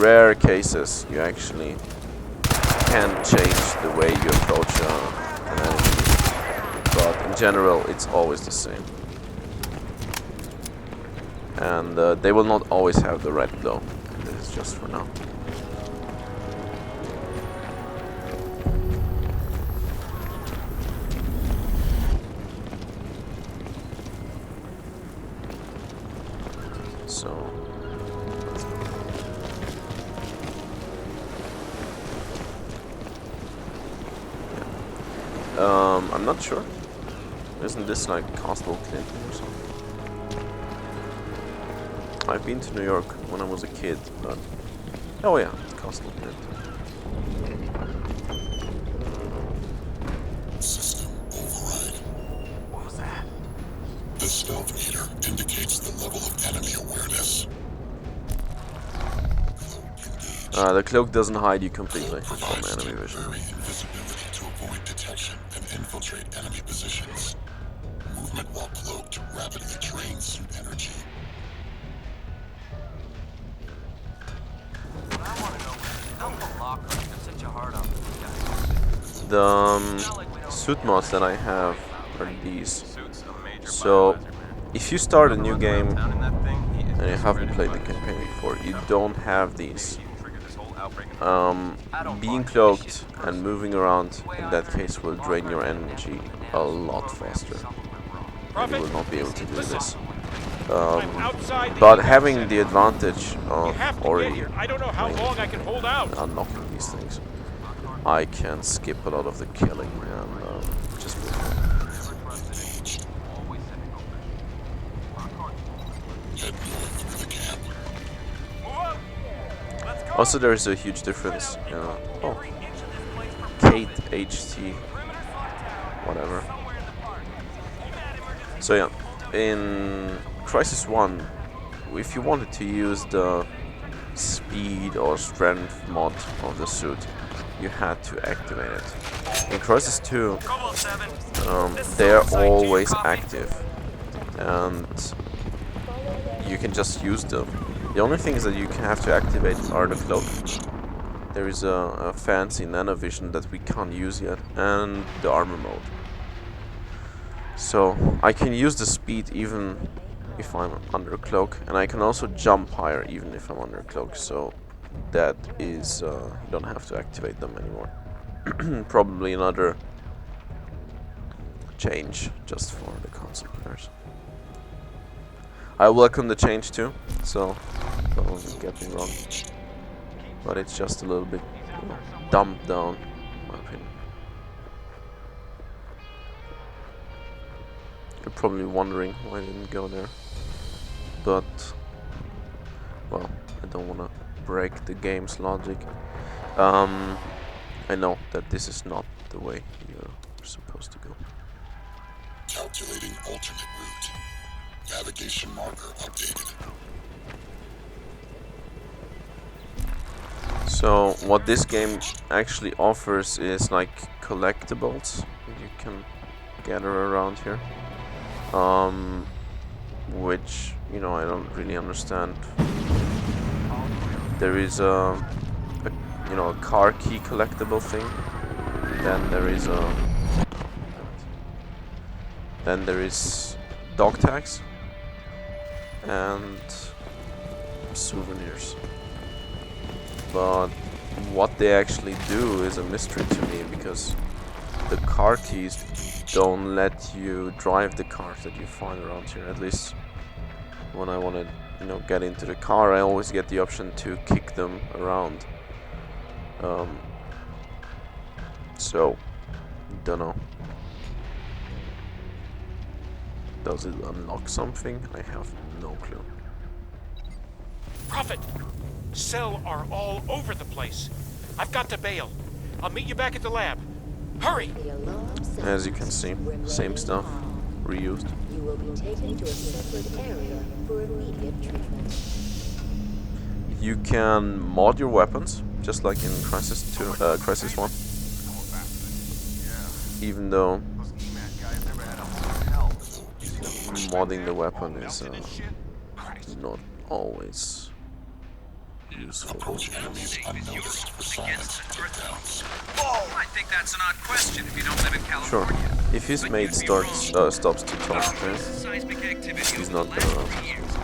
rare cases you actually can change the way you approach an enemy, but in general it's always the same. And they will not always have the red glow. This is just for now. So let's go. Yeah. I'm not sure. Isn't this like Castle Clinton or something? I've been to New York when I was a kid, but oh yeah, it's Castle Clinton. System override. What was that? The stealth meter indicates the level of enemy awareness. The cloak doesn't hide you completely from Provides enemy vision. temporary invisibility to avoid detection and infiltrate enemy positions. Movement while cloaked rapidly drains suit energy. The suit mods that I have are these. So, if you start a new game and you haven't played the campaign before, you don't have these. Being cloaked and moving around in that case will drain your energy a lot faster. And you will not be able to do this. But having the advantage of already unlocking these things, I can skip a lot of the killing and just move on. Also, there is a huge difference. Oh, Kate HT, whatever. So yeah, in Crysis 1, if you wanted to use the speed or strength mod of the suit, you had to activate it. In Crysis 2, they're always active, and you can just use them. The only things that you can have to activate are the cloak. There is a fancy nanovision that we can't use yet, and the armor mode. So I can use the speed even if I'm under cloak, and I can also jump higher even if I'm under cloak. So that is you don't have to activate them anymore. Probably another change just for the console players. I welcome the change too, so don't get me wrong, but it's just a little bit dumbed down, in my opinion. You're probably wondering why I didn't go there, but well, I don't want to break the game's logic. I know that this is not the way you're supposed to go. Calculating alternate route. Navigation marker updated. So what this game actually offers is like collectibles that you can gather around here, which I don't really understand. There is a car key collectible thing. Then there is dog tags and souvenirs. But what they actually do is a mystery to me, because the car keys don't let you drive the cars that you find around here. At least when I want to get into the car, I always get the option to kick them around. So don't know. Does it unlock something? I have no clue. Prophet! Cell are all over the place. I've got to bail. I'll meet you back at the lab. Hurry! As you can see, same stuff, reused. You will be taken to a separate area for immediate treatment. You can mod your weapons, just like in Crysis 2, Crysis 1. Even though modding the weapon is not always useful. Approach enemies unnoticed for silent takedowns. Oh, I think that's an odd question if you don't live in Sure. California. If his mate stops to talk to him, Seismic activity he's over not the last 3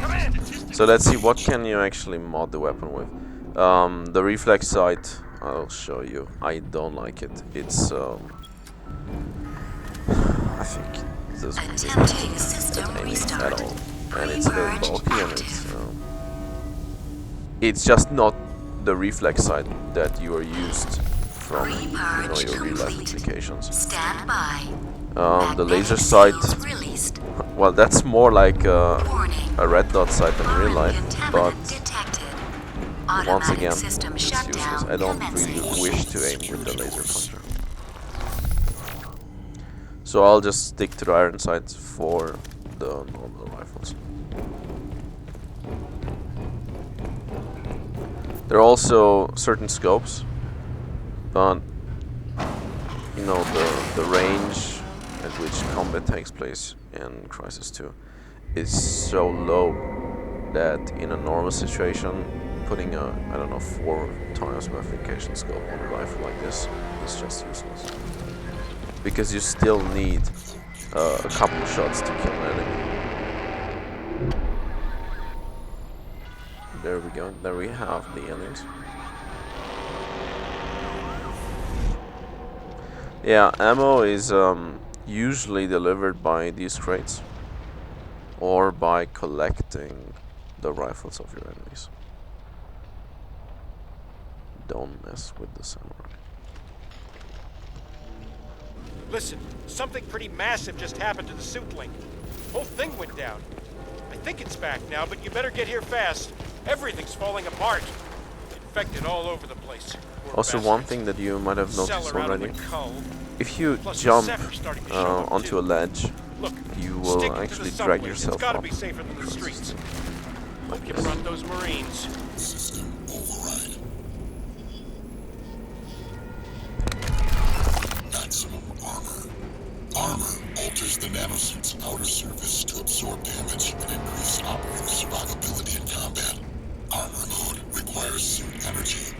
gonna. years. So let's see, what can you actually mod the weapon with? The reflex sight, I'll show you. I don't like it. It's I think it doesn't really Attempting hit system aiming restart. at all, and it's very Pre-purge bulky, and active. it's just not the reflex sight that you are used from Pre-purge your real life complete. applications. Stand by. The laser Magnetic sight, fields released. well, that's more like Warning. a red dot sight in real Foreign life, but contaminant detected. once Automatic again, system it's useless. shutdown I don't commencing. really wish to aim with the laser pointer. So I'll just stick to the iron sights for the normal rifles. There are also certain scopes, but you know, the range at which combat takes place in Crysis 2 is so low that in a normal situation, putting a, I don't know, 4 times magnification scope on a rifle like this is just useless. Because you still need a couple shots to kill an enemy. There we go, there we have the enemies. Yeah, ammo is usually delivered by these crates or by collecting the rifles of your enemies. Don't mess with the samurai. Listen, something pretty massive just happened to the suit link. Whole thing went down. I think it's back now, but you better get here fast. Everything's falling apart. Infected all over the place. Poor Also, one bastards. thing that you might have noticed Cellar out of already, the cull. if you Plus the jump Zephyr starting to show up, onto too. a ledge, Look, you stick will to actually the drag subways. yourself It's gotta up. be safer than the Crysis. streets. Like Hope you this. brought those Marines. System override. Maximum armor. Armor alters the nanosuit's outer surface to absorb damage and increase operator survivability in combat. Armor mode requires suit energy.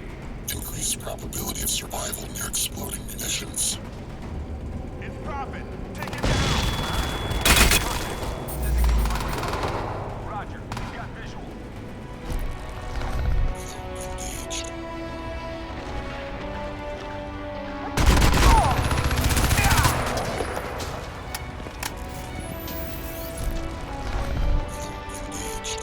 Increased probability of survival near exploding munitions. It's Prophet. Take it down. Roger. We got visual. Engaged. Engaged.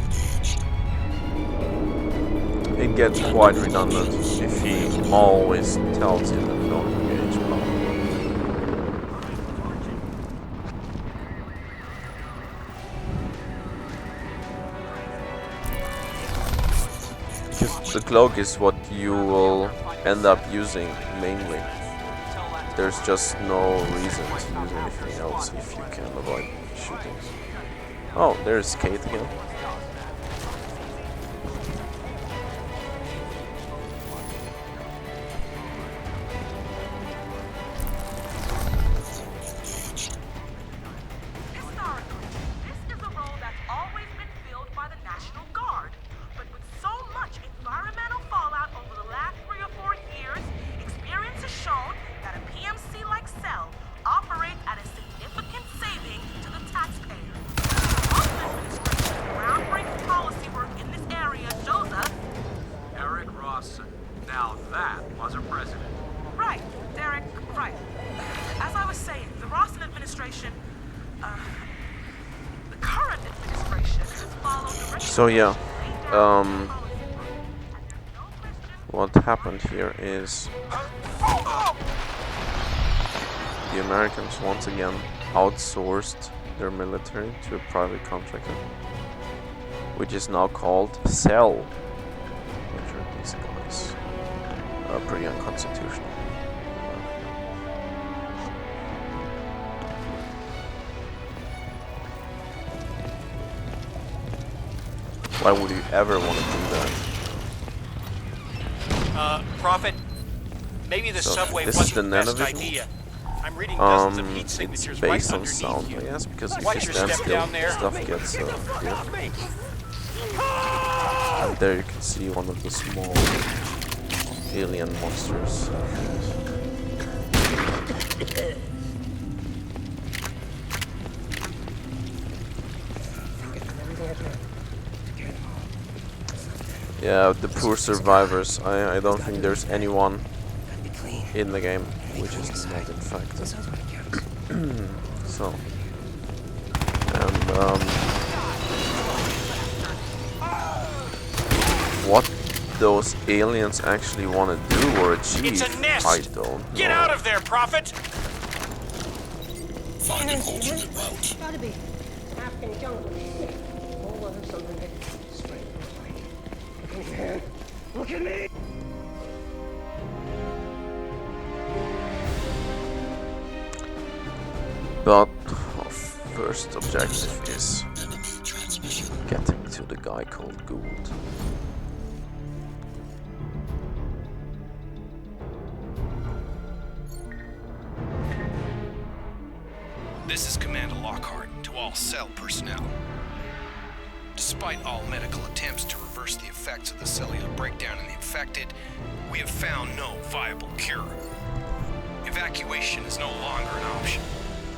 Engaged. It gets quite redundant if he always tells you that don't engage. Because the cloak is what you will end up using mainly. There's just no reason to use anything else if you can avoid shootings. Oh, there's Kate again. Engaged. Historically, this is a role that's always been filled by the National Guard. But with so much environmental fallout over the last 3 or 4 years, experience has shown that a PMC like Cell operates at a significant saving to the taxpayer. Most administration's groundbreaking policy work in this area shows us. Eric Rawson. Now that was a president. Right, Derek, right. As I was saying, the Rawson administration, the current administration has followed the So yeah, um, what happened here is the Americans once again outsourced their military to a private contractor, which is now called Cell, which are these guys. Pretty unconstitutional. Why would you ever want to do that? Prophet, maybe the So, subway this is wasn't the the best nanovision? idea. I'm reading dozens of heat it's signatures right based on underneath sound, you. I guess, because if Watch you your stand step still, down there. stuff gets clear. And there you can see one of the small alien monsters. Yeah, the poor survivors. I don't think there's anyone in the game which is not infected. So, and what those aliens actually want to do or achieve, It's a nest. I don't know. Get out of there, Prophet! Find an alternate route. Gotta be African jungle shit. Or something that straight away. Look at me. Look at me! But our first objective is Enemy transmission. getting to the guy called Gould. This is Commander Lockhart to all cell personnel. Despite all medical attempts to reverse the effects of the cellular breakdown in the infected, we have found no viable cure. Evacuation is no longer an option.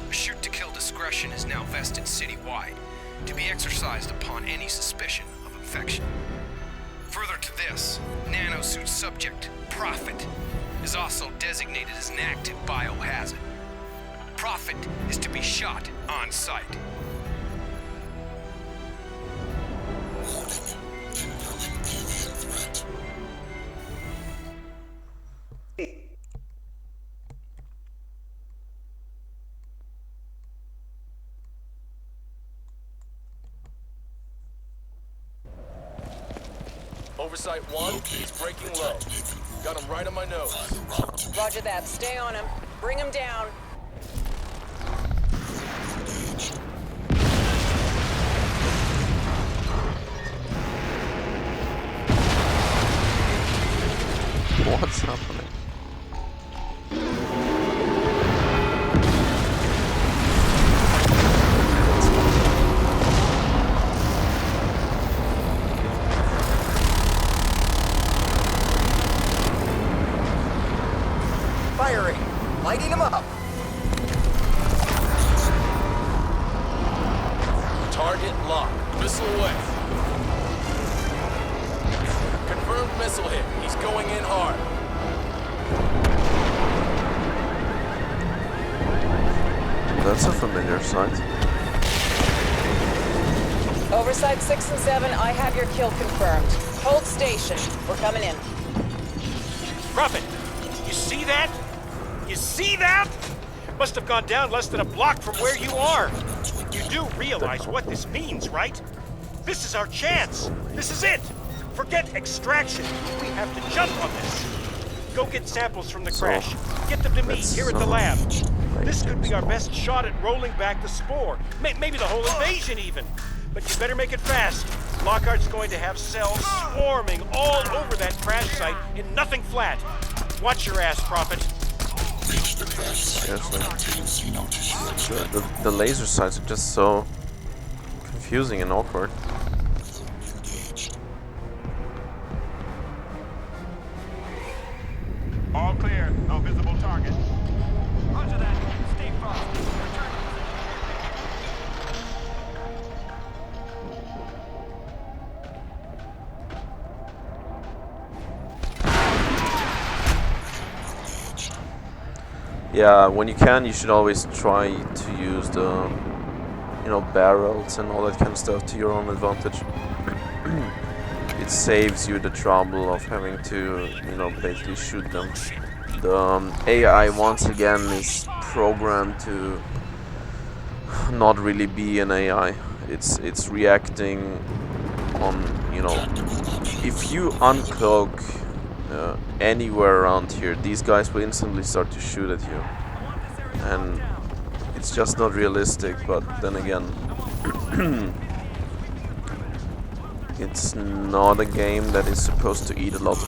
A shoot-to-kill discretion is now vested citywide, to be exercised upon any suspicion of infection. Further to this, nanosuit subject, Prophet, is also designated as an active biohazard. Prophet is to be shot on sight. Warning. Incoming alien threat. Oversight 1, he's breaking low. Got him right on my nose. Find a route to Roger that. Stay on him. Bring him down. engage. What's happening? Firing! Lighting him up! Target locked. Missile away. Confirmed missile hit. He's going in hard. That's a familiar sight. Oversight 6 and 7, I have your kill confirmed. Hold station. We're coming in. Prophet, you see that? You see that? Must have gone down less than a block from where you are. You do realize what this means, right? This is our chance. This is it. Forget extraction. We have to jump on this. Go get samples from the crash. Get them to me let's, here at the lab. play This could be our games. best shot at rolling back the spore. Maybe the whole invasion even. But you better make it fast. Lockhart's going to have cells swarming all over that crash site in nothing flat. Watch your ass, Prophet. Reach the crash site. Seriously. Contain xeno tissue extract. The laser sights are just so confusing and awkward. Engaged. All clear. No visible target. Roger that. Stay frost. Return. Yeah, when you can, you should always try to use the, barrels and all that kind of stuff to your own advantage. It saves you the trouble of having to, basically shoot them. The AI once again is programmed to not really be an AI. It's reacting on, if you uncloak anywhere around here, these guys will instantly start to shoot at you, and it's just not realistic. But then again, it's not a game that is supposed to eat a lot of